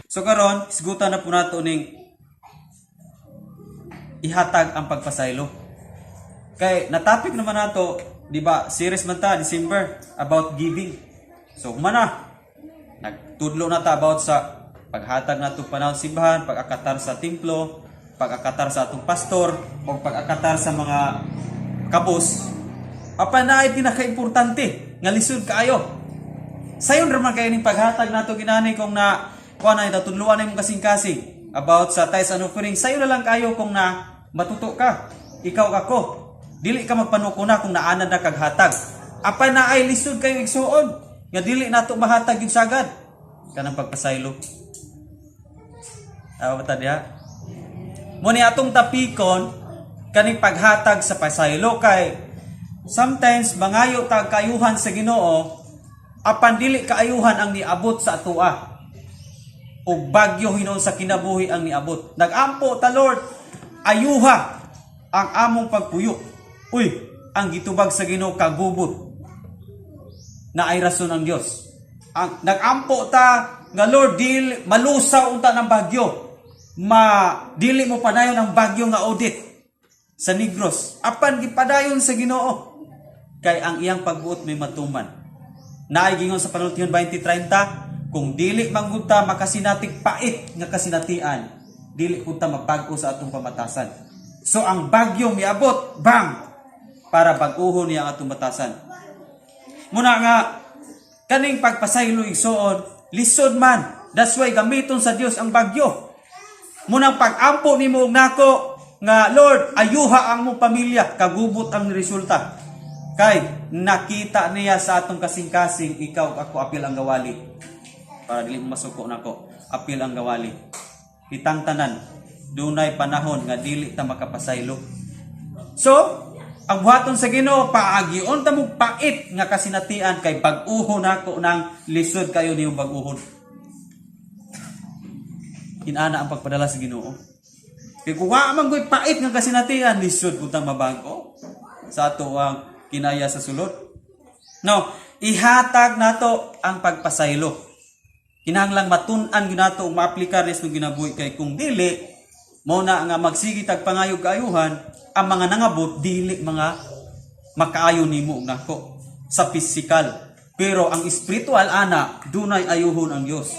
So karon isgutan na po nato ning ihatag ang pagpasaylo. Kay natapik naman nato, di ba? Series man ta December about giving. So humana nagtudlo na ta about sa paghatag nato panahon simbahan, pag-akatar sa templo, pag-akatar sa atong pastor, o pag-akatar sa mga kabos. Apa na ay pinaka-importante nga lisod kaayo. Sayon raman kayo ning paghatag nato ginani kung na kuan ay tatudloan imong kasing-kasing about sa tithes and offering. Sayo na lang kayo kung na matuto ka. Ikaw ako. Dili ka magpanukuna kung naanan na kaghatag. Apa na ay lisod kayo igsuon nga dili nato mahatag yung sagad kanang pagpasaylo. Awata diha. Muni atong tapikon kaning paghatag sa pasaylo kay sometimes mangayo tag kaayuhan sa Ginoo apan dili kaayuhan ang niabot sa atua. O bagyo hinon sa kinabuhi ang niabot. Nagampo ta Lord, ayuha ang among pagpuyo. Uy, ang gitubag sa Ginoo kagubot na ay rason ang Dios. Ang nagampo ta nga Lord dili malusaw unta ng bagyo. Dili mo padayon ang bagyo nga audit sa Negros. Apan gipadayon sa Ginoo kay ang iyang pagbuot may matuman. Naay gingon sa Panultihan 20:30, kung dili manggudta makasinatik pait nga kasinatian, dili kunta mapag-o sa atong pamatasan. So ang bagyo miabot, bang, para bag-uhon niya ang atong batasan. Muna nga kaning pagpasaylo igsoon, lisod man. That's why gamiton sa Dios ang bagyo. Muna pag-ampo nimo og nako nga Lord, ayuha ang mong pamilya, kagubot ang resulta. Kay nakita niya sa atong kasing-kasing, ikaw ako apil ang gawali. Para dili masuko nako, apil ang gawali. Kitang tanan, dunay panahon nga dili ta makapasaylo. So, ang buhaton sa Ginoo paagyon ta mo pait nga kasinatian kay bag-uhon nako nang lisod kayo niyong bag-uhon. Inana ang pagpadala sa Ginoo. Kay kung wa man goy pait nga kasinatian, lisod utang mabago sa ato ang kinaya sa sulod. No, ihatag nato ang pagpasaylo. Kinahanglang matun-an gyud nato ug maaplikar sa ginabuhi kay kung dili mao na nga magsigi tag pangayog kaayuhan, ang mga nangabot dili mga makaayo nimo ug nako sa pisikal. Pero ang spiritual ana dunay ayuhon ang Dios.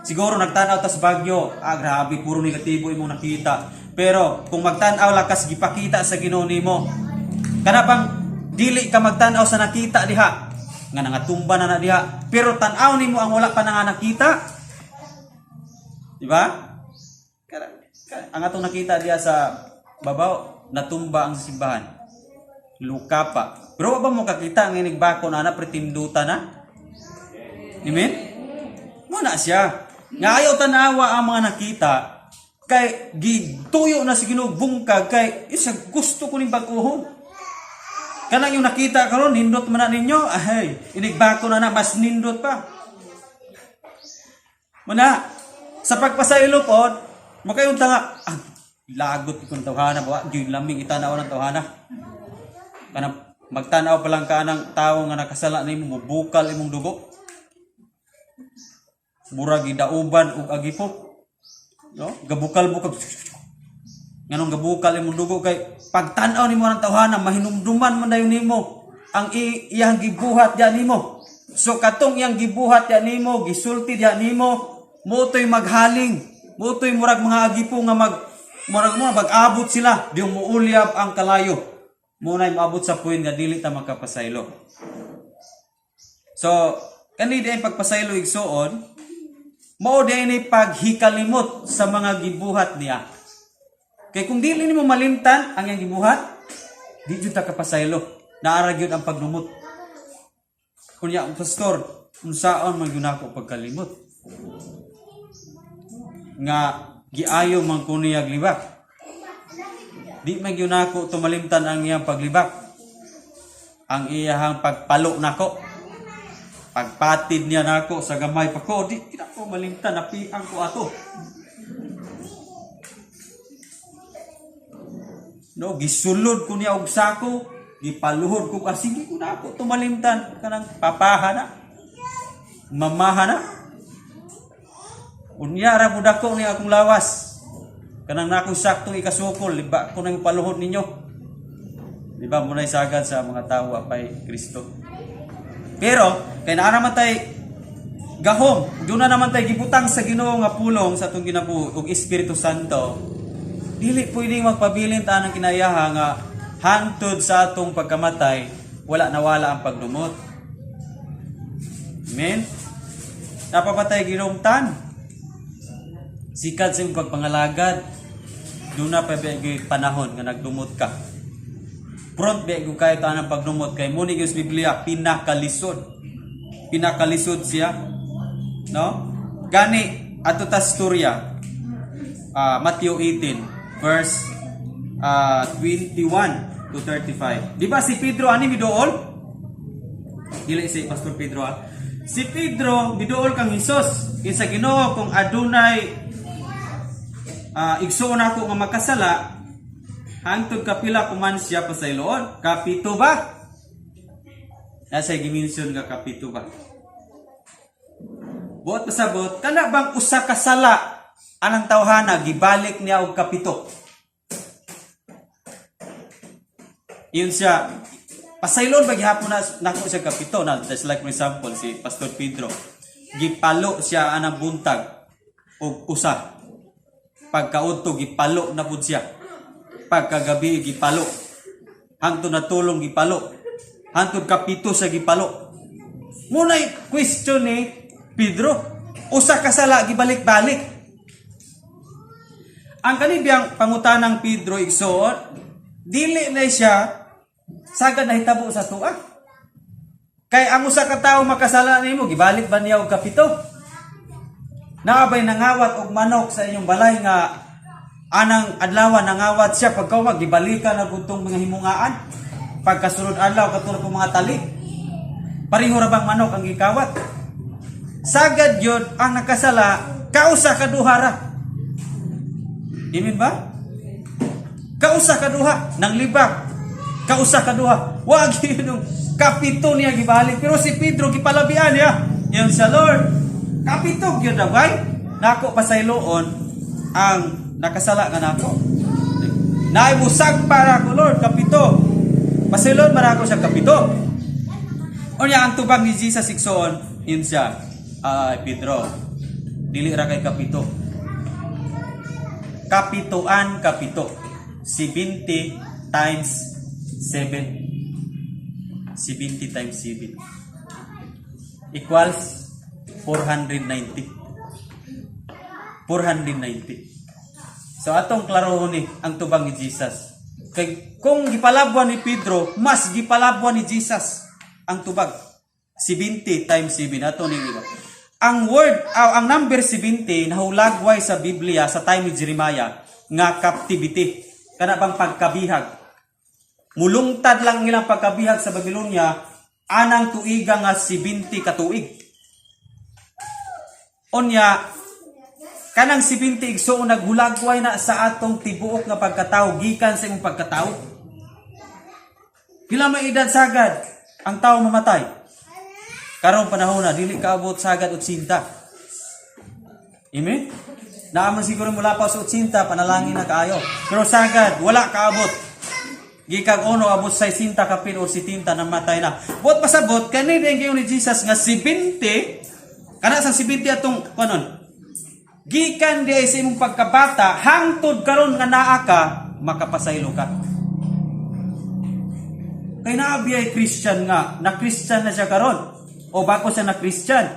Siguro nagtanaw ta sa bagyo, grabe puro negatibo imong nakita. Pero kung magtan-aw lakas gipakita sa Ginoo nimo, kana bang dili ka magtan-aw sa nakita diha nga nangatumba na diha, pero tan-aw nimo ang wala pa nga nakita. Di ba? Ang atong nakita diha sa babaw, natumba ang simbahan. Luka pa. Pero ba mo kakita ang inigbako na pretinduta na? Amen? Muna siya. Nga ayaw tanawa ang mga nakita kay gituyo na si Ginoo bungkag kay isa gusto ko ning bag-uhon. Kanang yung nakita karon nindot man na ninyo, inigbako na mas nindot pa. Muna sa pagpasaylo pod, makayong tanga, lagot ikong tawhana ba? Di laming itanaw ng tawhana. Kanang magtanaw pa lang ka ng tao nga nakasala nimo, mubukal imong dugo. Murag idauban ug agipok. No? Gabukal-bukal. Nganong gabukal imong dugo kay pagtan-aw nimo ng tawhana, mahinumduman man dayon nimo ang iyang gibuhat diyan nimo. So katong iyang gibuhat diyan nimo, gisulti diyan nimo, motoy maghaling, motoy murag mga agipo nga mag-abot sila, diong muulyab ang kalayo. Munay maabot sa point nga dili ta makapasaylo. So, kani diay pagpasaylo igsuon, mao diay paghikalimot sa mga gibuhat niya. Kay kung dili nimo malimtan ang iyang gibuhat, di jud ta kapasaylo. Naara gyud ang pagnumot. Kunya ang pastor, unsaon man gyud nako pagkalimot? Nga giayo man kuniyag libak. Di man gyud nako tumalimtan ang iyang paglibak. Ang iyang pagpalo nako. Pagpatid niya nako sa gamay pa ko, di ko malimtan, napiang ko ato. No, gisulod ko niya og sako, gipaluhod ko kasi di ko na ako tumalimtan kanang papaha na. Mamaha na. Unya ra budako ni akong lawas. Kanang na akong saktong ikasukol, liba ko nang paluhod ninyo. Di ba mo na isagad sa mga tao apay Kristo. Pero kay naa naman tay gahom, doon na naman tay gibutang sa Ginoo nga pulong sa atong ginabuhi ug Espiritu Santo. Dili pwedeng magpabilin ta ng kinayaha nga hangtod sa atong pagkamatay nawala ang pagdumot. Amen. Napapatay ginumtan. Sikat sa iyong pagpangalagad. Doon na pa panahon nga nagdumot ka. Front ba kung kayo tayo ng pagdumot kay muni yung Biblia pinakalisod. Pinakalisod siya. No? Gani ato ta storya. Matthew 18 verse 21 to 35. Di ba si Pedro ani midool? Dili si Pastor Pedro Si Pedro midool kang Hesus. Kinsa Ginoo kung adunay igsuon ako nga makasala hangtod kapila kuman siya pasayloon. Kapito ba? Nasa gimension nga kapito ba? Buot pasabot kana bang usa ka sala anang tawhana gibalik niya og kapito. Yun siya pasaylon ba gihapon na nako siya kapito na just like for example si Pastor Pedro gipalo siya anang buntag og usa. Pagkaudto gipalo na pud siya. Pagkagabi gipalo. Hangtod natulong gipalo. Hangtod kapito sa gipalo. Munay question ni Pedro, usa ka sala gibalik-balik. Ang kanibiyang pangutanang Pedro igsuon, dili na siya sagad na hitabo sa tuwa. Kay ang usa ka tawo makasala nimo gibalik ba niya og kapito? Naabay nangawat og manok sa inyong balay nga anang adlaw nangawat siya pagkawag gibalikan na gutong mga himungaan. Pagkasulod adlaw katulad ng mga tali. Pareho ra bang manok ang gikawat? Sagad yun ang nakasala kausa kaduha ra. Imin ba? Kausa kaduha nang libak. Kausa kaduha. Wag yun kapito niya gibalik. Pero si Pedro gipalabian niya. Yan sa Lord. Kapito yun na bay. Nako pasayloon ang nakasala nga nako. Naibusag para ko Lord kapito. Pasayloon para ko sa kapito. O niya ang tubang ni Jesus igsoon. Yun siya. Pedro. Dili ra kay kapito. Kapitoan kapito. 70 times 7. 70 times 7 equals 490. 490. So atong klarohon ni ang tubang ni Jesus. Kay kung gipalabwan ni Pedro, mas gipalabwan ni Jesus ang tubag. 70 times 7 ato ni ang word ang number 70 nahulagway sa Biblia sa time ni Jeremiah nga captivity. Kana bang pagkabihag. Mulungtad lang ilang pagkabihag sa Babylonia anang tuiga nga 70 katuig. Onya kanang 70 igsoon naghulagway na sa atong tibuok nga pagkatao gikan sa imong pagkatao. Pila may edad sagad ang tao mamatay. Karong panahon na dili kaabot sagad 80. Amen. Naaman siguro mula pa sa 80 panalangin na kaayo. Pero sagad wala kaabot. Gikag ono abot sa 60 kapin o 70 namatay na. Buot pasabot kani din kayo ni Jesus nga 70 kana sa 70 atong kanon. Gikan di sa imong pagkabata hangtod karon nga naa ka makapasaylo ka. Kay naabiyay Christian nga, na Christian na siya karon. O bako siya na Christian.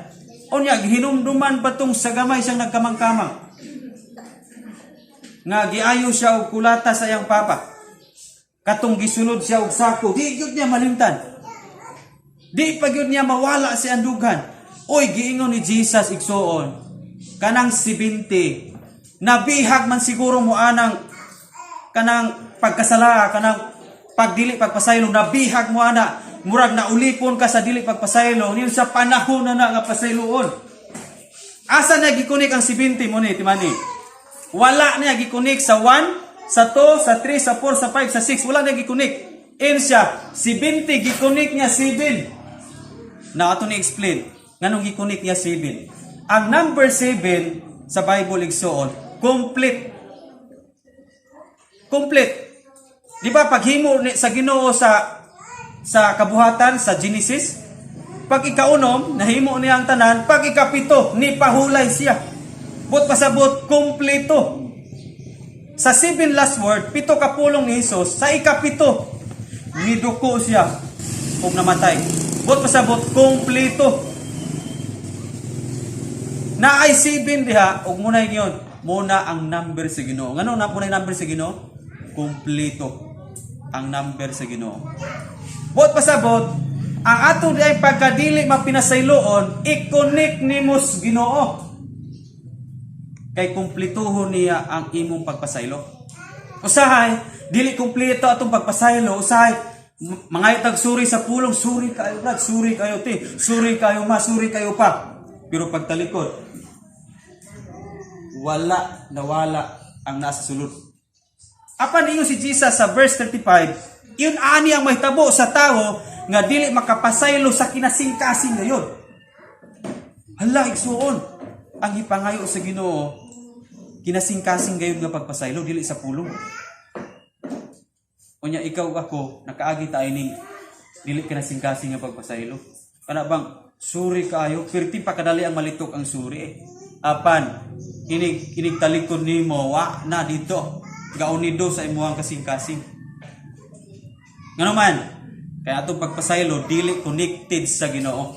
Unya hinumduman pa tong sa gamay siyang nagkamang-kamang. Nga giayo siya og kulata sa iyang papa. Katong gisunod siya og sako, di gyud niya malimtan. Di pa gyud niya mawala si andugan. Oy giingon ni Jesus igsuon, kanang 70 nabihag man siguro mo anang kanang pagkasala, kanang pagdili pagpasaylo nabihag mo ana. Murag na ulipon ka sa dili pagpasaylo niyo sa panahon na nga pasayloon. Asa na gikunik ang 70 mo ni timani? Wala na gikunik sa 1, sa 2, sa 3, sa 4, sa 5, sa 6. Wala na gikunik. In siya 70 gikunik niya 7. Na ato ni explain nganong gikunik niya 7. Ang number 7 sa Bible igsuon, complete. Complete. Di ba paghimo sa Ginoo sa kabuhatan sa Genesis, pag ikaunom nahimo niya ang tanan, pag ikapito ni pahulay siya. But pasabot kompleto. Sa 7 last word, 7 kapulong ni Jesus, sa ikapito niduko siya ug namatay. But pasabot kompleto. Na ay 7 diha ug munay nyon muna ang number sa Ginoo. Ngano na munay number sa Ginoo? Kompleto ang number sa Ginoo. Bot pasabot ang ato di ay pagkadili mapinasayloon, i-connect nimo sa Ginoo. Kay kumpletuhon niya ang imong pagpasaylo. Usahay dili kumpleto atong pagpasaylo, usahay mga itag suri sa pulong, suri kayo brad, suri kayo ti, suri kayo ma, suri kayo pa. Pero pagtalikod nawala ang nasa sulod. Apan niyo si Jesus sa verse 35, yun ani ang mahitabo sa tao nga dili makapasaylo sa kinasing-kasing ngayon. Hala, igsuon, ang ipangayo sa Ginoo, kinasing-kasing ngayon nga pagpasaylo, dili sa pulong. Unya ikaw ako, nakaagi tayo ning dili kinasing-kasing nga pagpasaylo. Kana bang, suri kayo, perti pa kadali ang malitok ang suri eh. Apan, inig talikod nimo wa na dito gaunido sa imuhang kasing-kasing. Ngano man, kaya atong pagpasaylo dili connected sa Ginoo.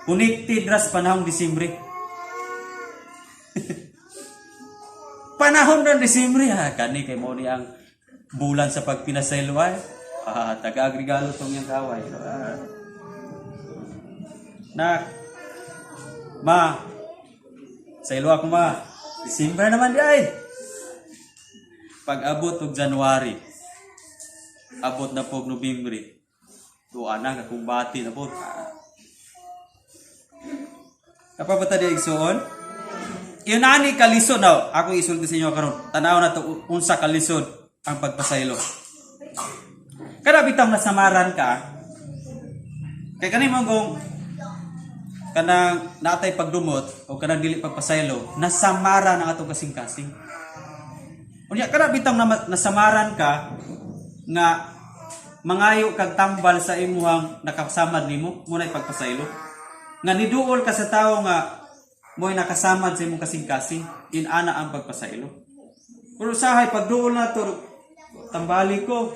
Connected ras panahong Disyembre. Panahon ng Disyembre kani kay mo ni ang bulan sa pagpinasaylo ay taga-agregalo tong yang kaway. Ma, saylo ako ma. December naman di ay. Pag abot og January, abot na po Nobyembre. Tuwa na kakumbati na po. Kapabata di igsuon. Yun ani kalisod na. Ako isulti sa inyo karon. Tanaw na to unsa kalisod ang pagpasaylo. Kada bitaw na samaran ka. Kay kani mong kanang natay pagdumot o kanang dili pagpasaylo, nasamaran ang atong kasing-kasing. Unya kada bitang nasamaran ka nga mangayo kag tambal sa imuhang nakasamad nimo, munay pagpasaylo. Nga niduol ka sa tawo nga mo'y nakasamad sa imong kasing-kasing, inana ang pagpasaylo. Pero usahay pagduol na to, tambali ko.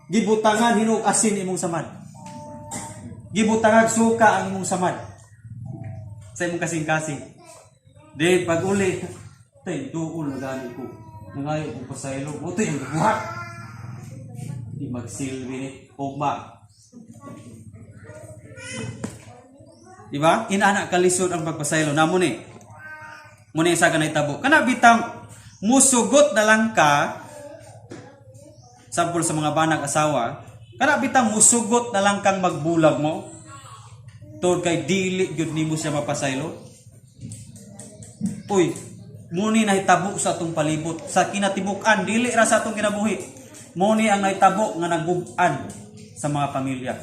Gibutangan hinug asin imong samad. Gibutangag suka ang imong samad sa imong kasing-kasing. Di pag uli, tay duol na gani ko. Nangayo ko pasaylo, buti ang buhat. Di magsilbi ni ugma. Diba? Inaana kalisod ang pagpasaylo namo ni. Muna isa kanay tabo. Kana bitang musugot na lang ka, sampol sa mga banag asawa, kana bitang musugot na lang kang magbulag mo, tod kay dili gyud nimo siya mapasaylo. Uy, muni nahitabo sa atong palibot, sa kinatibuk-an, dili ra sa atong kinabuhi. Muni ang nahitabo nga nagub-an sa mga pamilya.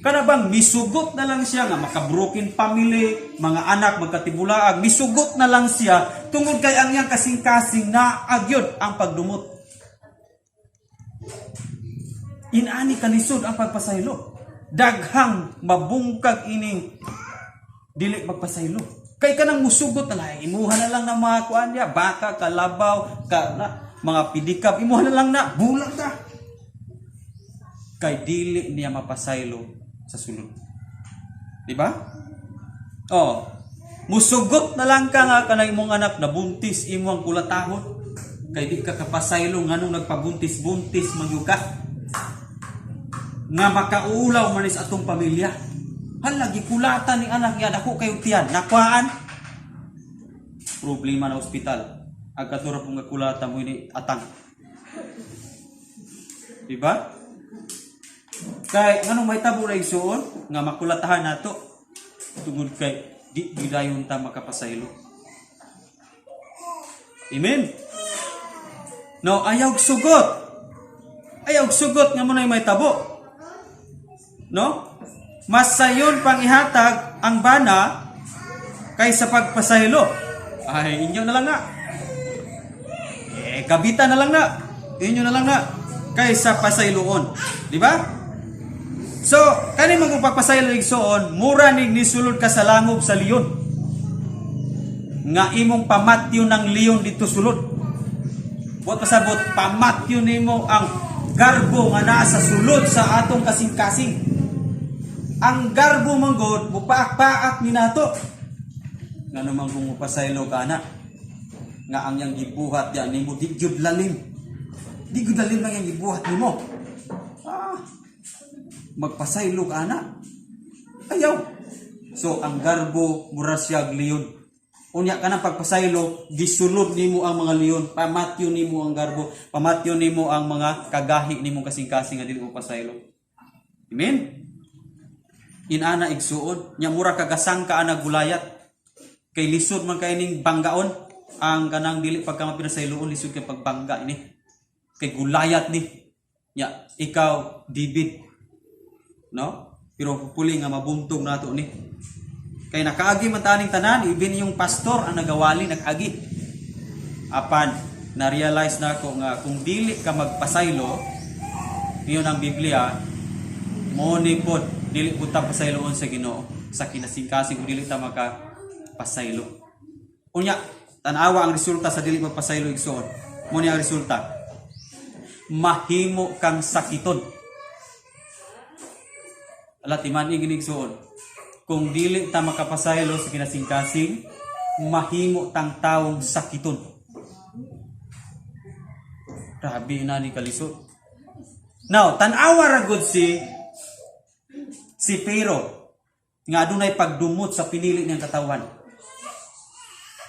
Kana bang misugot na lang siya nga makabroken family, mga anak magkatibulaag, misugot na lang siya tungod kay ang iyang kasing-kasing na agyod ang pagdumot. Inani kalisod ang pagpasaylo. Daghang mabungkag ining dili pagpasaylo. Kay kanang musugot na lang, imuha na lang ng mga kuan niya, baka, kalabaw, mga pidikap, imuha na lang na, bulag ka. Kay dili niya mapasaylo sa sulod. Diba? Oh, musugot na lang ka nga kanang imong anak na buntis imong kulatahon. Kay di ka kapasaylo nganong nagpabuntis-buntis magyuka. Nga makaulaw manis atong pamilya. Hala, gikulatan ni anak niya, dako kayo tiyan, nakwaan. Problema na ospital. Agkatura pong gakulatan mo ini atang. Diba? Kay nganong mahitabo ra igsuon nga makulatahan nato tungod kay di gidayon ta makapasaylo. Amen. No, ayaw sugot. Ayaw sugot nga mo na mahitabo. No? Mas sayon pang ihatag ang bana kaysa pagpasaylo. Ay, inyo na lang na. Kabitan na lang na. Inyo na lang na. Kaysa pasayloon. Di ba? So, kani mo pagpasaylo igsoon, mura nig nisulod ka sa langob sa leon. Nga imong pamatyo ng leon dito sulod. Buat pasabot, pamatyo nimo ang garbo nga naa sa sulod sa atong kasing-kasing. Ang garbo manggod, mupaak-paak ni nato. Nga naman kung mupasaylo ka na, nga ang yang gibuhat yan nimo, di gyud lalim. Di gyud lalim lang yang gibuhat nimo. Magpasaylo ka na. Ayaw. So, ang garbo, mura siya leon. Unya ka ng pagpasaylo, gisulod nimo ang mga leon, pamatyo nimo ang garbo, pamatyo nimo ang mga kagahi nimo kasing-kasing nga dili mo pasaylo. Amen? Inana igsuon, nya mura kagasang ka ana gulayat. Kay lisod man kay ning banggaon, ang kanang dili pagka mapinasayloon lisod kay pagbangga ini. Kay gulayat ni. Nya ikaw dibid. No? Pero pupuli nga mabuntog nato ni. Kay nakaagi man taning tanan, even yung pastor ang nagawali nag-agi. Apan na-realize na ko nga kung dili ka magpasaylo, niyon ang Biblia, mo ni pod dili pud ta pasayloon sa Ginoo sa kinasingkasing kung dili ta makapasaylo. Unya, tan-awa ang resulta sa dili magpasaylo igsoon. Mo ni ang resulta. Mahimo kang sakiton. Ala timan igigsoon. Kung dili ta makapasaylo sa kinasingkasing, mahimo tang taong sakiton. Grabe na ni kalisod. Now, tan-awa ra gud si Pero nga adunay pagdumot sa pinili niyang katawan.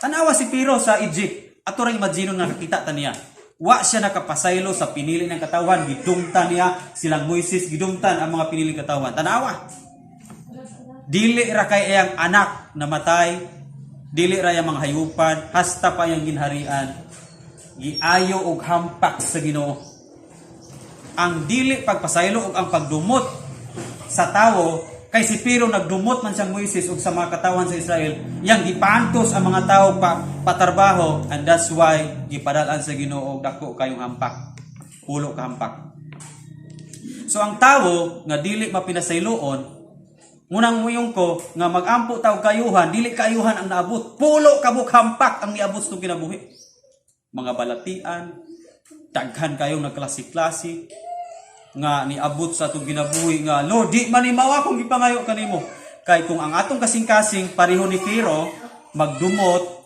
Tan-awa si Pero sa Egypt. Ato ra imagine nga nakita ta niya. Wa siya nakapasaylo sa pinili ng katawan, gidumtan niya silang Moises, gidumtan ang mga pinili katawan. Tanawa. Dili ra kay iyang anak namatay, dili ra yang mga hayupan, hasta pa yang ginharian. Giayo og hampak sa Ginoo. Ang dili pagpasaylo ug ang pagdumot sa tawo kay si Pero nagdumot man siyang Moises ug sa mga katawan sa Israel, yang gipantos ang mga tawo patarbaho, and that's why gipadalan sa Ginoo og dako kayong hampak. Pulo ka hampak. So ang tawo nga dili mapinasayloon, munang muyong ko nga magampo taw kayuhan, dili kayuhan ang naabot. Pulo kabuk hampak ang niabot sa kinabuhi. Mga balatian, daghan kayong nagklase-klase nga niabot sa atong ginabuhi nga Lord di man imawa kung gipangayo kanimo. Kay kung ang atong kasing-kasing pareho ni Pero magdumot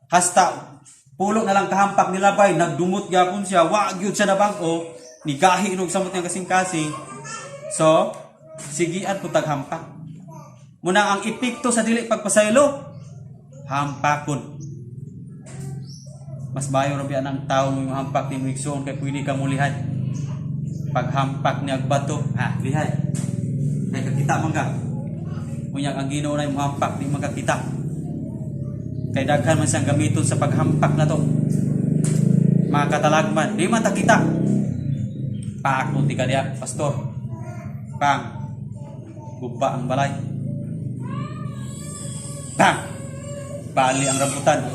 hasta pulo na lang kahampak nilabay, nagdumot gyapon siya, wa gyud siya nabang-o, nigahi inog samot niyang kasing-kasing. So sigian pud taghampak. Muna ang epekto sa dili pagpasaylo, hampakon. Mas bayo ra biya nang tawo mo hampak ni Migsoon kay pwede ka mulihan. Paghampak niya bato, lihay. Kay kakita man ka. Kunya ang Ginoo na muhampak di makakita. Kay daghan man siyang gamiton sa paghampak na to. Mga katalagman, di man takita. Paakon ti kaniya, pastor. Pang guba ang balay. Pang bali ang rambutan.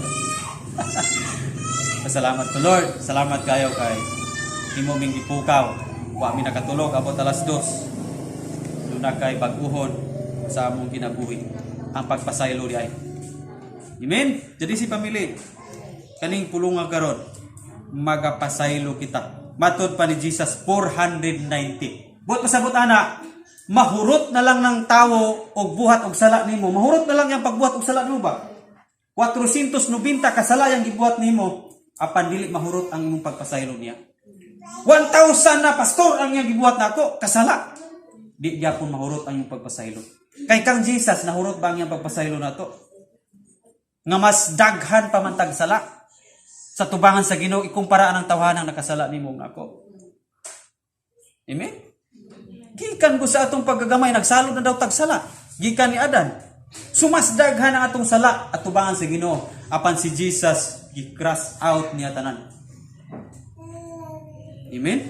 Pasalamat to Lord. Salamat kayo kay imo ming gipukaw. Wa mi nakatulog abot alas 2. Luna kay baguhon sa among kinabuhi ang pagpasaylo di ay. Amen. Jadi si pamili kaning pulungan karon magapasaylo kita. Matod pa ni Jesus 490. Buot pasabot ana, mahurot na lang ng tawo og buhat og sala nimo. Mahurot na lang yang pagbuhat og sala nimo ba? 490 kasala yang gibuhat nimo apan dili mahurot ang imong pagpasaylo niya. 1,000 na pastor ang yang gibuhat nako kasala. Di gyapon mahurot ang iyong pagpasaylo. Kay kang Jesus nahurot ba ang iyang pagpasaylo nato? Nga mas daghan pa man tag sala sa tubangan sa Ginoo ikumpara ang tawhanang nakasala nimo nako. Amen. Gikan ko sa atong paggagamay nagsalod na daw tag sala. Gikan ni Adan. Sumas daghan ang atong sala at tubangan sa Ginoo apan si Jesus gi-crush out niya tanan. Amen?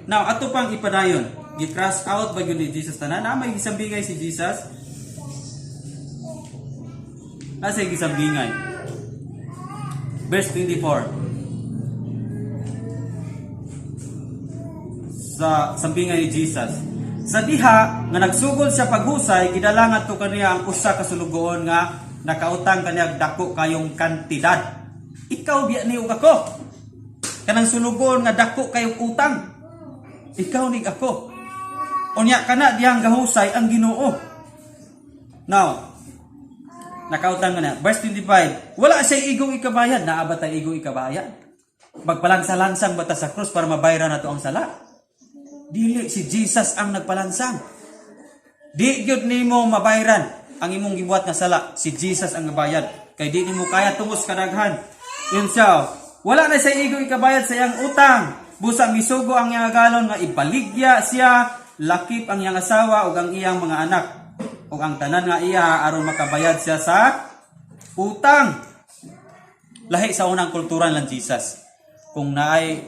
Now, ato pang ipadayon. Gi-crush out ba yun ni Jesus tanan? Na may isambingay si Jesus. asa gisambingay. Verse 24. Sa sambingay ni Jesus. Sa diha nga nagsugod siya paghusay, gidalangan to kaniya ang usa ka sulugoon nga nakautang kaniya dako kayong kantidad. Ikaw biya ni ug ako. Kanang sulugoon nga dako kayong utang. Ikaw ni ako. Unya kana diyang gahusay ang Ginoo. Now, nakautang na. Verse 25. Wala siya igong ikabayad. Naaba tayo igong ikabayad. Magpalansa-lansang bata sa krus para mabayaran na to ang sala. Dili si Jesus ang nagpalansang. Di gyud nimo mabayaran ang imong gibuhat nga sala. Si Jesus ang nabayad. Kay di nimo kaya tungos kadaghan. Yun siya. Wala na siya igong ikabayad sa iyang utang. Busa misugo ang iyang galon nga ibaligya siya. Lakip ang iyang asawa ug ang iyang mga anak. Ug ang tanan nga iya aron makabayad siya sa utang. Lahi sa unang kulturan lang Jesus. Kung naay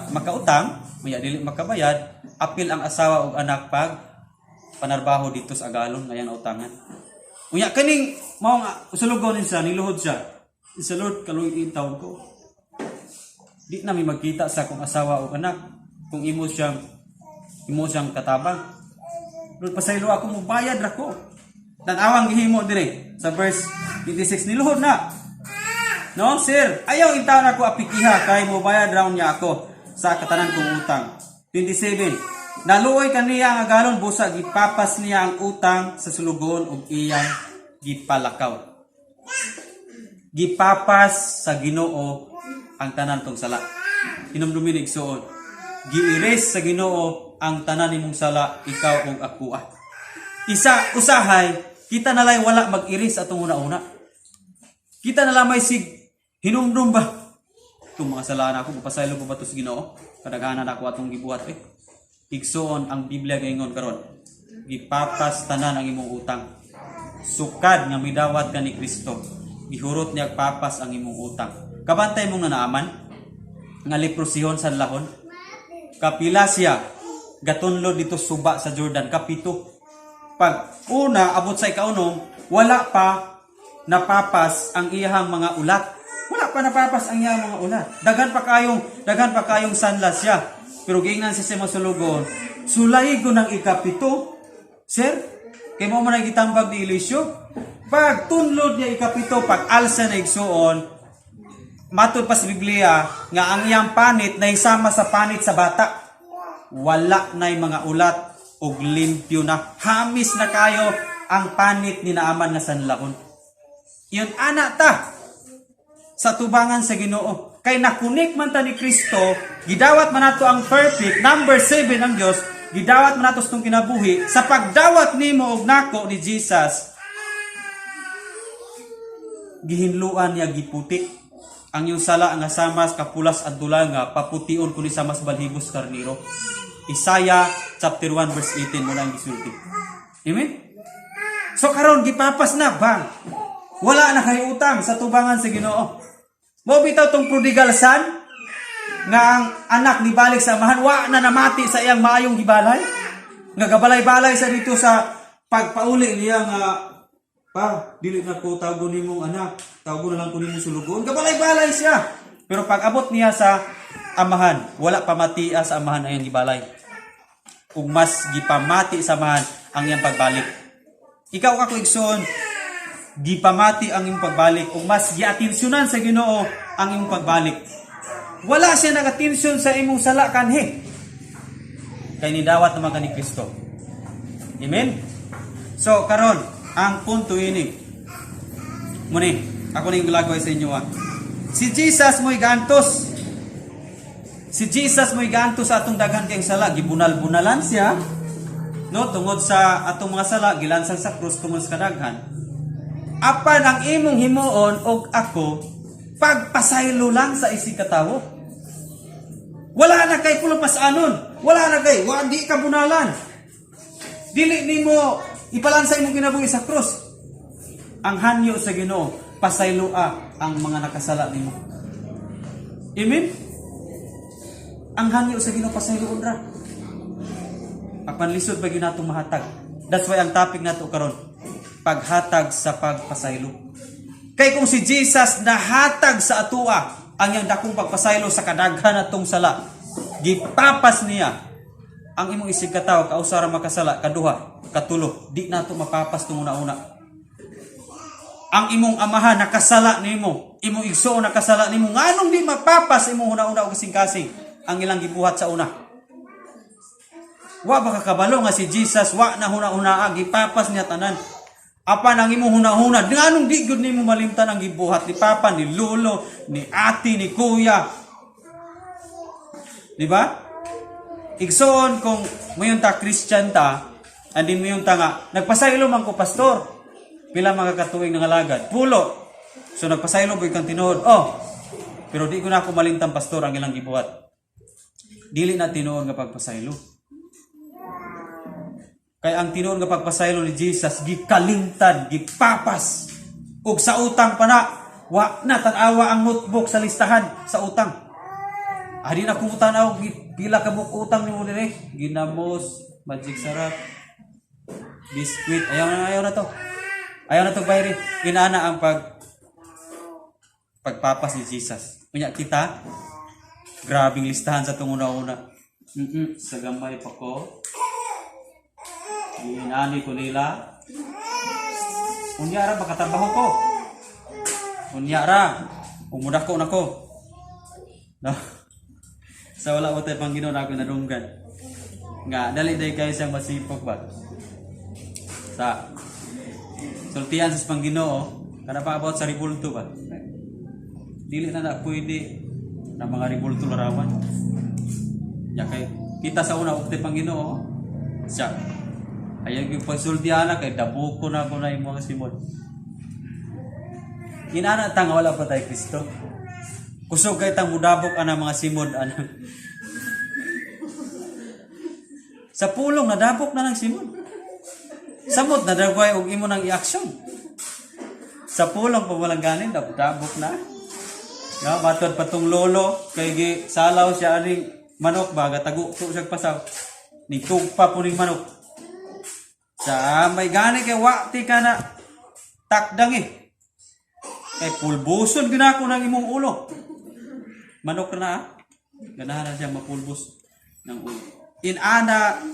makautang, maya dili makabayad, apil ang asawa ug anak pag panarbaho dito sa agalon ngayon utangan. Unya kaning mao nga usulugon niya niluhod siya. Sa Lord kaluy taon ko. Di na mi magkita sa kung asawa ug anak kung imo siyang katabang. Lord pasaylo ako mo bayad ra ko. Tan-awang gihimo dire sa verse 26 niluhod na. No, sir, ayaw intaw na ko apikiha kay mo bayad raw niya ako sa katanan kong utang. 27. Naluoy kaniya ang agalon busa gipapas niya ang utang sa sulugon ug iyang gipalakaw. Gipapas sa Ginoo ang tanan tong sala. Hinumdumin igsuon. Giiris sa Ginoo ang tanan nimong sala ikaw ug ako. Usahay, kita nalay wala mag-iris atong una-una. Kita na lamay sig hinumdum ba? Itong mga salaan ako, mapasaylo ko ba ito sa Ginoo? Kadaghanan ako atong gibuhat Igsoon ang Biblia gaingon karon. Gipapas tanan ang imong utang. Sukad nga midawat ka ni Kristo. Gihurot niya papas ang imong utang. Kabantay mong nanaaman nga leprosihon sa lahon. Kapila siya gatunlo dito suba sa Jordan kapito. Pag una abot sa ikaunong, wala pa napapas ang iyahang mga ulat. Wala pa napapas ang iyahang mga ulat. Daghan pa kayong sanlas siya. Pero gingnan siya sa masulugon. Sulay ko ng ikapito. Sir, kay mo man gitambag ni Eliseo. Pag tunlod niya ikapito, pag alsa na igsuon, matod pa sa Biblia nga ang iyang panit na isama sa panit sa bata. Wala na'y mga ulat og limpyo na. Hamis na kayo ang panit ni naaman nga sanlaon. Yun anak ta sa tubangan sa Ginoo. Kay nakunik man ta ni Kristo, gidawat man nato ang perfect, number 7 ang Dios, gidawat man nato sa tong kinabuhi sa pagdawat nimo og nako ni Jesus. Gihinluan niya giputi ang iyong sala nga samas kapulas at dulanga paputiun kundi sa mas balhibos karniro. Isaiah chapter 1 verse 18 mo lang gisulti. Amen. So karon gipapas na bang wala na kay utang sa tubangan sa Ginoo. Mo bitaw tong prodigal son nga ang anak ni balik sa amahan wa na namati sa iyang maayong gibalay. Nga gabalay-balay sa dito sa pagpauli niya nga pa dili na ko tago nimong anak, tago na lang ko nimong sulugon. Gabalay-balay siya. Pero pag abot niya sa amahan, wala pamatia sa amahan ang iyang gibalay. Ug mas gipamati sa amahan ang iyang pagbalik. Ikaw kako igsoon, gipamati ang iyong pagbalik o mas giatensyonan sa Ginoo ang iyong pagbalik. Wala siya nagatensyon sa imong sala kanhi. Kay nidawat naman ka ni Kristo. Amen? So, karon ang punto ini. Muni, ako na yung gulagway sa inyo. Si Jesus mo'y gantos. Si Jesus mo'y gantos sa atong daghan kayong sala. Gibunal-bunalan siya. No, tungod sa atong mga sala, gilansang sa krus tungod sa kadaghan. Apan ang imong himuon og ako pagpasaylo lang sa isig katawo. Wala na kay pulo pasanon. Wala na kay di ka bunalan. Dili nimo ipalansa imong kinabuhi sa krus. Ang hanyo sa Ginoo pasayloa ang mga nakasala nimo. Amen. Ang hanyo sa Ginoo pasayloon ra. Apan lisod pa gyud natong mahatag. That's why ang topic nato karon paghatag sa pagpasaylo. Kay kung si Jesus nahatag sa atua ang yang dakong pagpasaylo sa kadaghan atong sala, gipapas niya ang imong isig katawo kausara makasala, kaduha, katulo, di na ito mapapas itong una-una. Ang imong amahan nakasala nimo, imong igsoon nakasala nimo, nganong di mapapas imong una-una o kasing-kasing ang ilang gibuhat sa una. Wa ba kakabalo nga si Jesus, wa na huna-una, gipapas niya tanan. Apan ang imong huna-huna, nganong di gud nimo malimtan ang gibuhat ni papa, ni lolo, ni ati, ni kuya. Di ba? Igsoon kung mayon ta Christian ta, andin mayon ta nga nagpasaylo man ko pastor. Pila mga katuig nangalagad? Pulo. So nagpasaylo boy kang tinuod. Oh. Pero di ko na ako malimtan pastor ang ilang gibuhat. Dili na tinuod nga pagpasaylo. Kay ang tinuod nga pagpasaylo ni Jesus gikalimtan, gipapas. Ug sa utang pa na, wa na tan-awa ang notebook sa listahan sa utang. Adi na kung tanaw, pila ka utang ni mo din eh. Ginamos, magic sarap, biskuit. Ayaw na to. Ayaw na to bayri. Inaana ang pagpapas ni Jesus. Kunya kita, grabing listahan sa itong una-una. Sa gamay pa ko. Inani ko nila. Unyara, makatrabaho ko. Unyara, umudak ko na ko. No? Sa wala mo tayo pang Ginoo na ako nadunggan. Nga, dali day kayo siyang masipok ba? Sa sultihan sa Panginoon, kada pa about sa ribulto ba? Dili na pwede na mga ribulto larawan. Ya kay kita sa una ukte Panginoon, siya. Ayang yung pagsultihan na kay dabuko na ko na yung mga simod. Inana tang wala pa tayo Kristo. Kusog kay tang mudabok ana mga simod ana. Sa pulong nadabok na ng simod. Samot na dagway og imo nang i-action. Sa pulong pa walang ganin dabok na. Ya matod patong lolo kay gi salaw siya aning manok baga tago to siya pasaw. Ni tugpa po ning manok. Sa may gani kay wa ti kana takdang eh. Kay pulbuson ginako ng imong ulo. Manok na ganahan na siya mapulbos ng ulo. Inana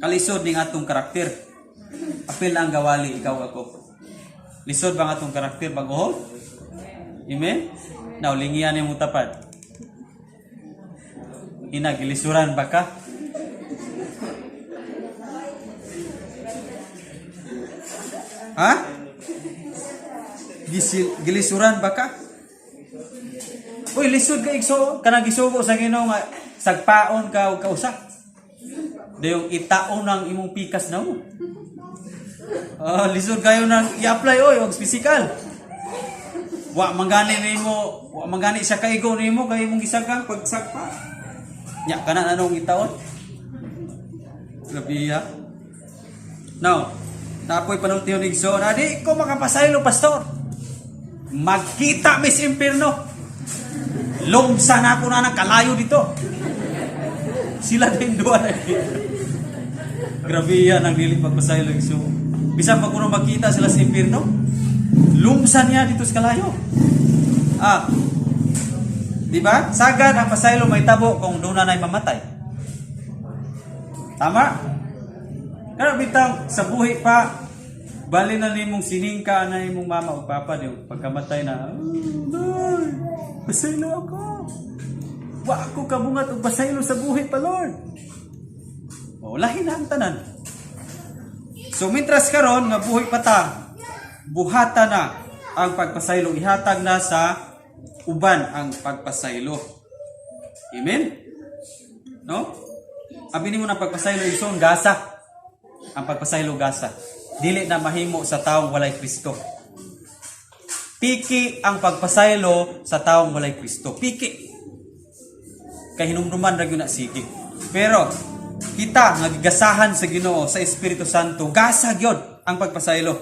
kalisod ning atong karakter. Apil na ang gawali ikaw ako. Lisod ba ang atong karakter bago? Amen? Now lingian yung mutapad. Gilisuran ba ka? Ha? Gilisuran ba ka? Uy, lisod ka igso, kanang gisugo sa Ginoo nga sagpaon ka og kausa. Dayong itaon ng imong pikas na mo. Lisod kayo nang i-apply og physical. Wa mangani siya kaigo nimo kay imong gisagang pagsagpa. Nya kana anong itaon? Labiya. Now, tapoy panultiyon igso, di ko makapasaylo pastor. Magkita mis impierno. Lumsa na ako na kalayo dito. Sila din doon. Grabe yan ang dili pagpasaylo igso. Bisan pa kuno magkita sila sa impierno. Lumsa niya dito sa kalayo. Di ba? Sagad ang pasaylo may tabo kung doon na mamatay. Tama? Kaya bitang sa buhi pa, bali na nimong siningka na nimong mama o papa, di pagkamatay na, Lord, pasaylo ako. Wa ako kabungat o pasaylo sa buhi pa, Lord. O, lahin na ang tanan. So, mintras karon nga buhi pa ta, buhata na ang pagpasaylo. Ihatag na sa uban ang pagpasaylo. Amen? No? Abi nimo na pagpasaylo igsoon gasa. Ang pagpasaylo gasa. Dili na mahimo sa taong walay Kristo. Piki ang pagpasaylo sa taong walay Kristo. Piki. Kay hinumduman ra gyud na sige. Pero kita nga gigasahan sa Ginoo sa Espiritu Santo, gasa gyud ang pagpasaylo.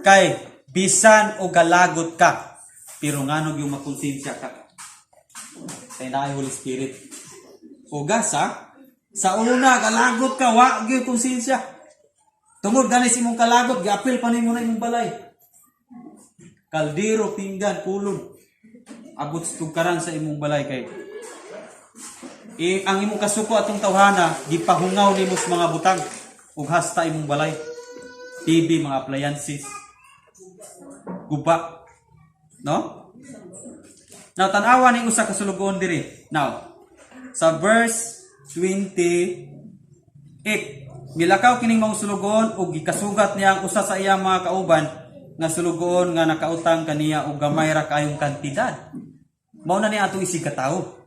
Kay bisan o galagot ka, pero ngano gyud makonsensya ka. Kay naay Holy Spirit. O gasa sa una galagot ka, wa gyud konsensya. Tungod ganis imong kalagot, giapil pa nimo na imong balay. Kaldero, pinggan, kulod. Abot tugkaran sa imong balay kay ang imong kasuko atong tawhana gipahungaw nimo sa mga butang ug hasta imong balay. TV, mga appliances. Guba. No? Now tan-awa ning usa ka sulugon diri. Now, sa verse 28, milakaw kining mga sulugon ug gikasugat niya ang usa sa iyang mga kauban nga sulugon nga nakautang kaniya og gamay ra kayong kantidad. Mao na ni atong isig ka tawo.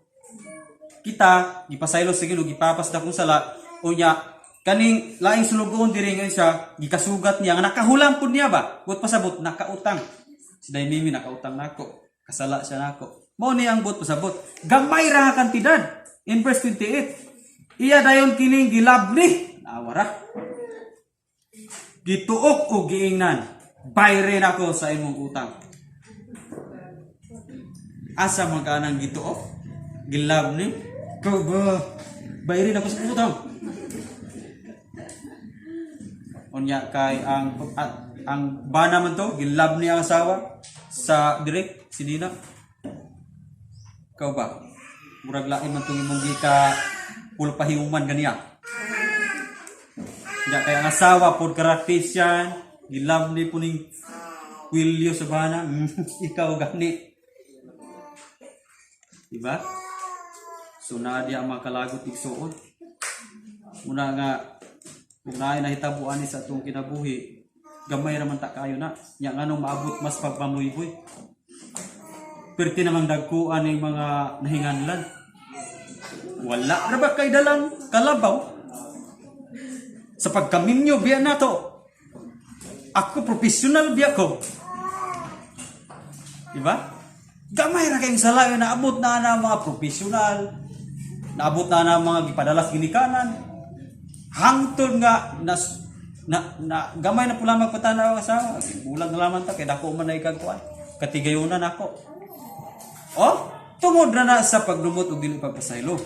Kita gipasaylo sa Ginoo gipapas na kung sala unya kaning laing sulugon diri nga siya gikasugat niya nga nakahulam pud niya ba? But pasabot nakautang. Si Daimimi nakautang nako. Kasala siya nako. Mao ni ang but pasabot. Gamay ra nga kantidad. In verse 28, iya dayon kining gilabni. Nawara. Gituok o giingnan. Bayre nako sa imong utang. Asa man ka nang gituok? Gilabni. Ko ba? Bayre nako sa utang. Unya kay ang bana man to gilabni ang asawa sa direct si Nina. Kau ba? Murag lain man itong imong gika pulpahiuman ganiya. Kaya kaya ang asawa pod karaktis yan. Gilab ni po ning Wilio sa bana. Ikaw gani. Diba? So na di ang makalagot igsuon. Una nga kung naay nahitabuan ni sa itong kinabuhi, gamay raman ta kayo na. Nya nga nung maabot mas pagpamuyboy. Perti namang dagkuan ng mga nahinganlan. Wala ra ba kay dalang kalabaw? Sa pagkaminyo biya na to. Ako professional biya ko. Diba? Gamay ra kayong salayo na abot na mga professional. Naabot na mga gipadalas ginikanan. Hangtod nga na gamay na pula magpatanaw sa bulag na lamang ta kay dako man na ikagkuan. Katigayunan ako. Oh, tungod na sa paglumot o dili pagpasaylo.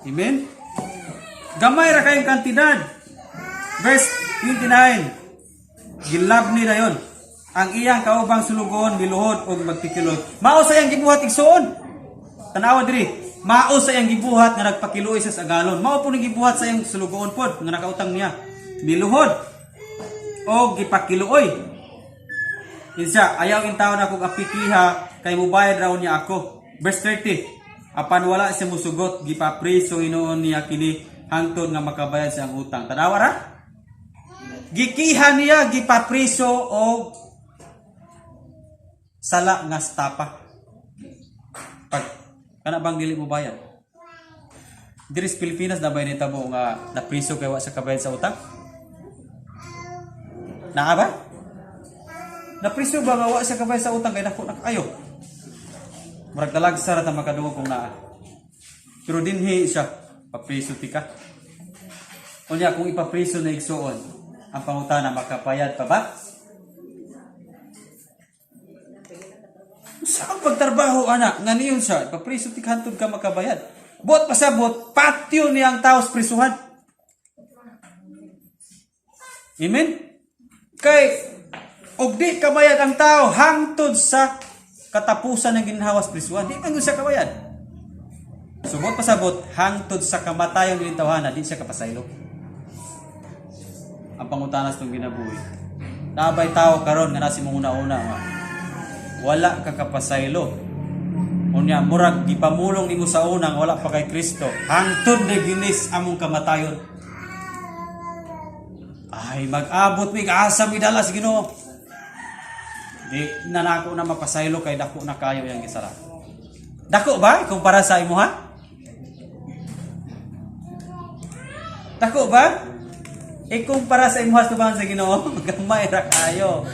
Amen? Gamay ra kayong kantidad. Verse 29. Gilab ni dayon. Ang iyang kaubang sulugon miluhod og magpikilot. Mao sa iyang gibuhat igsuon. Tanawa diri. Mao sa iyang gibuhat nga nagpakiluoy sa sagalon. Mao po ning gibuhat sa iyang sulugon pod nga nakautang niya. Miluhod og gipakiluoy. Isa, ayaw in taon akong apikiha, kay mubayad raw niya ako. Verse 30, apan wala siya musugot, gipapriso inoon niya kini, hangtod nga makabayad siyang utang. Tanawa ra? Gikiha niya, gipapriso o sala nga stapa. Pag, kana bang dili mo bayad? Diri sa Pilipinas, nabay ni tabo nga napriso kay wa sa kabayad sa utang? Naa ba? Napriso ba nga wa siya kabay sa utang kay dako na kayo? Murag dalag sa rata makadungog kung naa. Pero dinhi siya papriso tika. Unya kung ipapriso na igsuon, ang pangutana makapayad pa ba? Saan pagtrabaho anak nga niyon siya ipapriso tika hantod ka makabayad. Bot pasabot patio niyang taos prisuhan. Amen. Kay og di kabayad ang tao hangtod sa katapusan ng ginhawas prisuhan. Di man siya kabayad. Subot pasabot hangtod sa kamatayon ng tawhana, di siya kapasaylo. Ang pangutanas ng ginabuhi. Nabay tao karon nga nasi mong una-una wala ka kapasaylo. Unya murag gipamulong nimo sa unang wala pa kay Kristo. Hangtod na ginis among kamatayon. Ay mag-abot mi kaasa mi dalas Ginoo. Di na nako na mapasaylo kay dako na kayo yang gisara. Dako ba kung para sa imo ha? Dako ba? Kung para sa imo ha tubangan sa Ginoo, gamay ra kayo.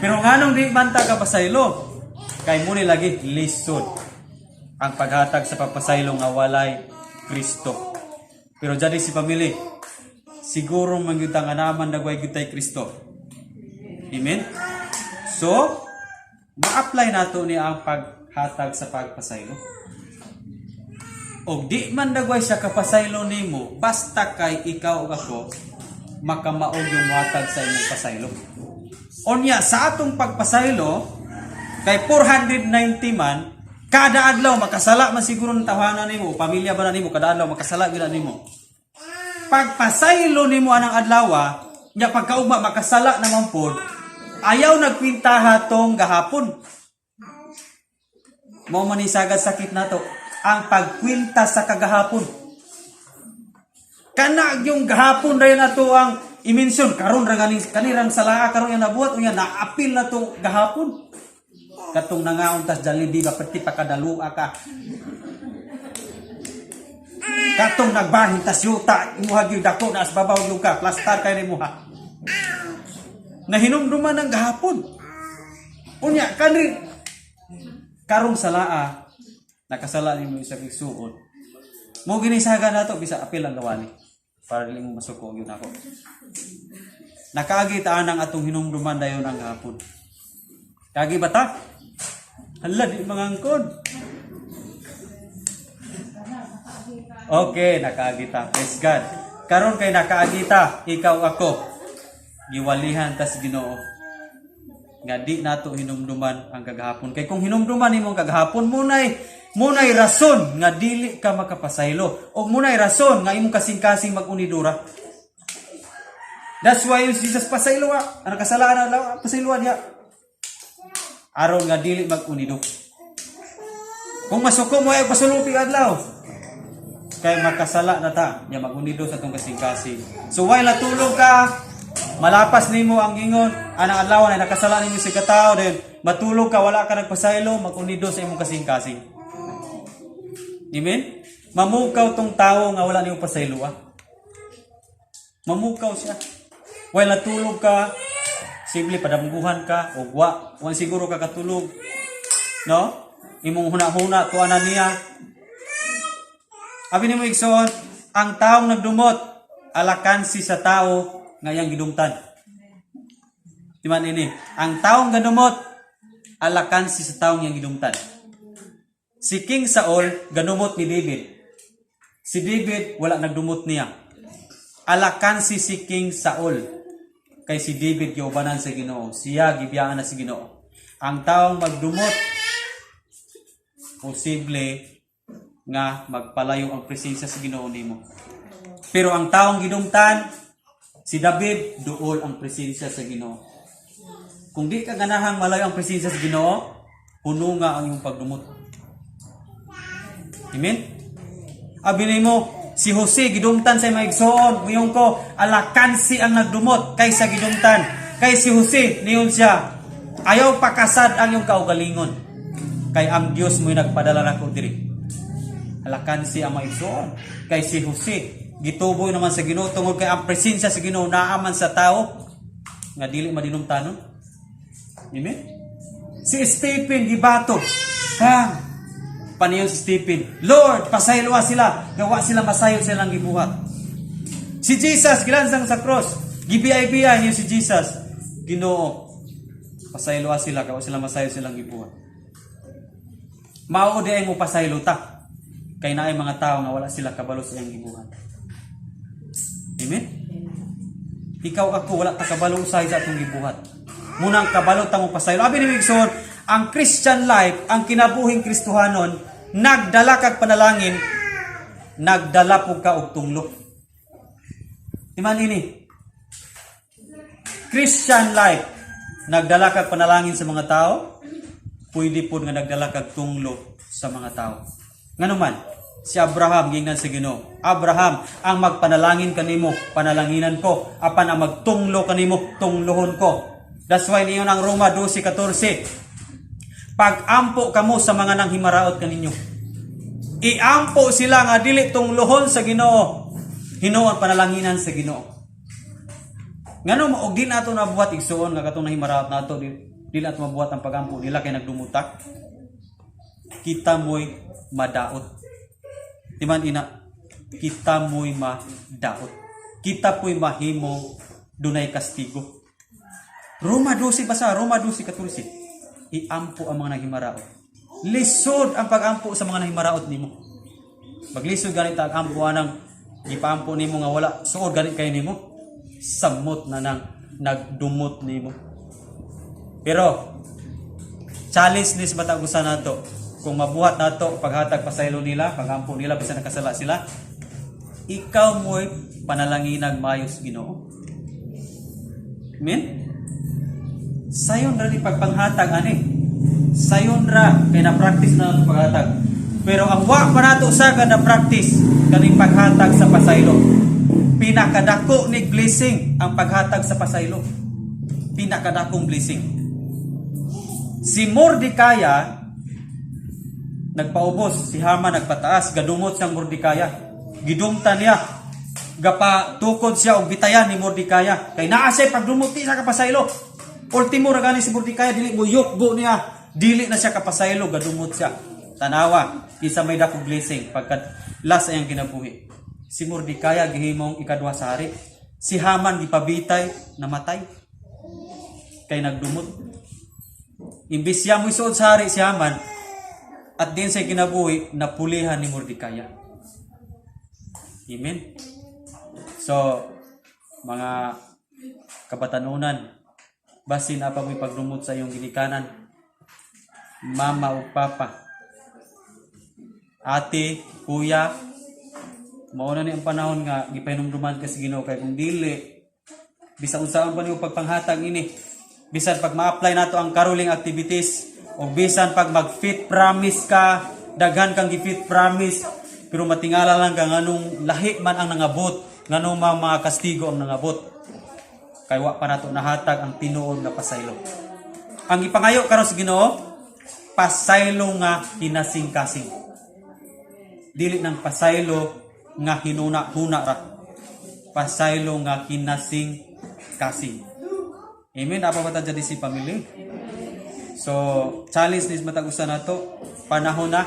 Pero nganong di man ta ka pasaylo? Kay mo ni lagi lisod ang paghatag sa papasaylo nga walay Kristo. Pero jadi si pamili siguro mangyuta nga naman nagway gyud Kristo. Amen. So, ma-apply nato ni ang paghatag sa pagpasaylo. O di man dagway siya kapasaylo nimo, basta kay ikaw ug ako makamaog yung muhatag sa imong pasaylo. Onya sa atong pagpasaylo kay 490 man, kada adlaw makasala man siguro ng tahanan nimo, pamilya ba na nimo, kada adlaw makasala gyud nimo. Pagpasaylo nimo anang adlaw, nya pagkaugma makasala naman pod, ayaw nagpintaha tong gahapon. Mao man ni sagad sakit nato ang pagkwinta sa kagahapon. Kana yung gahapon ray nato ang i-mention karon ra ganing kanirang salaa karon yang nabuhat unya naapil na to gahapon. Katong nangaon tas Jollibee ba pati pakadalua ka. Katong nagbahin tas yuta imuha gyud dako na as babaw gyud ka plastar kay nimo ha. Nahinumduman ng gahapon. Unya kanri karong salaa nakasala nimo sa igsuon. Mo ginisaga nato bisa apil ang gawani para dili mo masuko gyud ako. Nakaagi taan ang atong hinumduman dayon ang gahapon. Kagi bata? Hala di mangangkod. Okay, nakaagi ta. Praise God. Karon kay nakaagi ta, ikaw ako. Giwalihan tas Ginoo. Nga di nato hinumduman ang kagahapon. Kay kung hinumduman nimo ang kagahapon munay rason nga dili ka makapasaylo o munay rason nga imong kasing-kasing mag-unidura. That's why yung Jesus pasaylo ang kasalanan lang pasaylo niya. Aron nga dili mag-unido. Kung masuko mo ay pasulupi adlaw. Kay makasala na ta, nya mag-unido sa tong kasing-kasing. So while natulog ka, malapas nimo ang ingon, anang adlaw ay nakasala nimo si katao din, matulog ka wala ka nagpasaylo, mag-unido sa imong kasing-kasing. Amen? Mamukaw tong tao nga wala niyong pasaylo. Mamukaw siya. While natulog ka, simple padamguhan ka, o wan siguro ka katulog. No? Imong huna-huna, tuanan niya. Abi nimo igsoon, ang taong nagdumot, alakansi sa tao, ngayang gidumtan. Diman ini, ang taong ganumot, alakansi sa taong yang gidumtan. Si King Saul, ganumot ni David. Si David, wala nagdumot niya. Alakansi si King Saul. Kay si David, giubanan sa Ginoo. Siya, gibiyaan na si Ginoo. Ang taong magdumot, posible nga magpalayo ang presensya sa Ginoo nimo. Pero ang taong gidumtan, si David, duol ang presensya sa Ginoo. Kung di ka ganahang malayo ang presensya sa Ginoo, puno nga ang iyong pagdumot. Amen? Abi nimo, si Jose gidumtan sa maigsoon, muyon ko, alakansi ang nagdumot kaysa gidumtan. Kay si Jose, niyon siya, ayaw pakasad ang iyong kaugalingon. Kay ang Dios mo'y nagpadala nako diri. Alakansi ang maigsoon. Kay si Jose, gituboy naman sa Ginoo tungod kay ang presensya sa Ginoo naaman sa tao nga dili madinumtanon. Amen? Si Stephen gibato. Paniyon si Stephen, Lord, pasayloa sila, gawa sila masayon silang gibuhat. Si Jesus gilansang sa cross, gibiyay-biyay niyo si Jesus. Ginoo, pasayloa sila, gawa sila masayon silang gibuhat. Mao di ay mo pasaylo ta. Kay naay mga tao nga wala sila kabalo sa iyang gibuhat. Amen? Ikaw ako wala ta kabalo usay sa atong gibuhat. Munang kabalo ta mo pasaylo. Abi ni Migson, ang Christian life, ang kinabuhing Kristohanon, nagdala kag panalangin, nagdala po ka og tunglo. Iman ini. Christian life, nagdala kag panalangin sa mga tao, pwede po nga nagdala kag tunglo sa mga tao. Nganuman, si Abraham gingnan sa Ginoo. Abraham, ang magpanalangin kanimo, panalanginan ko. Apan ang magtunglo kanimo, tunglohon ko. That's why niyon ang Roma 12:14. Pag-ampo kamo sa mga nanghimaraot kaninyo. Iampo sila nga dili tunglohon sa Ginoo. Hinuon panalanginan sa Ginoo. Ngano og di nato nabuhat igsuon nga katong nahimaraot nato dili nato mabuhat ang pag-ampo nila kay nagdumuta. Kita mo'y madaot. Timan ina, kita mo'y madaot. Kita po'y mahimo dunay kastigo. Roma 12 basa, Roma 12:14. Iampo ang mga nahimaraot. Lisod ang pag-ampo sa mga nahimaraot nimo. Maglisod ganit ang ampo anang gipaampo nimo nga wala suod ganit kay nimo. Samot na nang nagdumot nimo. Pero challenge nis batagusan nato. Kung mabuhat nato paghatag pasaylo nila, pagampo nila bisan nakasala sila, ikaw mo'y panalanginag mayos Ginoo. Amen? Sayon ra ni pagpanghatag ani. Sayon ra kay na practice na nato paghatag. Pero ang wa pa nato sa na practice kaning paghatag sa pasaylo. Pinakadako ni blessing ang paghatag sa pasaylo. Pinakadakong blessing. Si Mordecai nagpaubos, si Haman nagpataas, gadumot siyang Mordecai. Gidumtan niya. Gapa tukod siya og bitayan ni Mordecai. Kay naa siya pagdumuti sa kapasaylo. Ultimo ra gani si Mordecai dili mo yukbo niya. Dili na siya kapasaylo, gadumot siya. Tanawa, isa may dakong blessing pagkat last ayang kinabuhi. Si Mordecai gihimong ikadwa sa hari. Si Haman gipabitay, namatay. Kay nagdumot. Imbis siya mo isuod sa hari si Haman, at din sa kinabuhi, napulihan ni Mordecai. Amen? So, mga kabatanunan, basin apa mo'y pagdumot sa iyong ginikanan, mama o papa, ate, kuya, mauna ni ang panahon nga, gipahinumduman ka sa Ginoo kay kung dili, bisan unsaan pa niyo pagpanghatag ini, bisan pag ma-apply nato ang caroling activities, o bisan pag mag-fit promise ka, daghan kang gi-fit promise, pero matingala lang ka nganong lahi man ang nangabot, nganong mga kastigo ang nangabot. Kay wa pa nato nahatag ang tinuod nga pasaylo. Ang ipangayo karon sa Ginoo, pasaylo nga hinasing-kasing. Dili ng pasaylo nga hinuna-huna ra. Pasaylo nga hinasing-kasing. Amen. Apa ba ta dyan si pamilya? So, challenge nis matag-usa nato, panahon na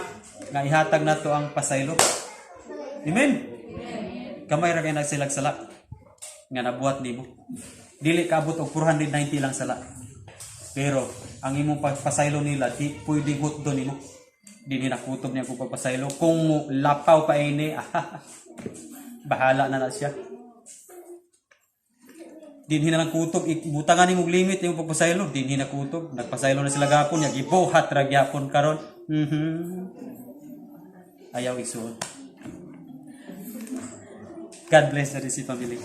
nga ihatag nato ang pasaylo. Amen. Kamay ra kay nagsilag-sala nga nabuhat nimo. Dili kaabot og 490 lang sala. Pero ang imong pagpasaylo nila di pwede gutdo nimo. Di nakutob niya kung pagpasaylo. Kung lapaw pa ini, bahala na siya. Dinhi na lang kutob, butangan ni mong limit yung pagpasaylo, dinhi na kutob, nagpasaylo na sila gapon, gibuhat ra gyapon karon. Ayaw isuod. God bless the si family.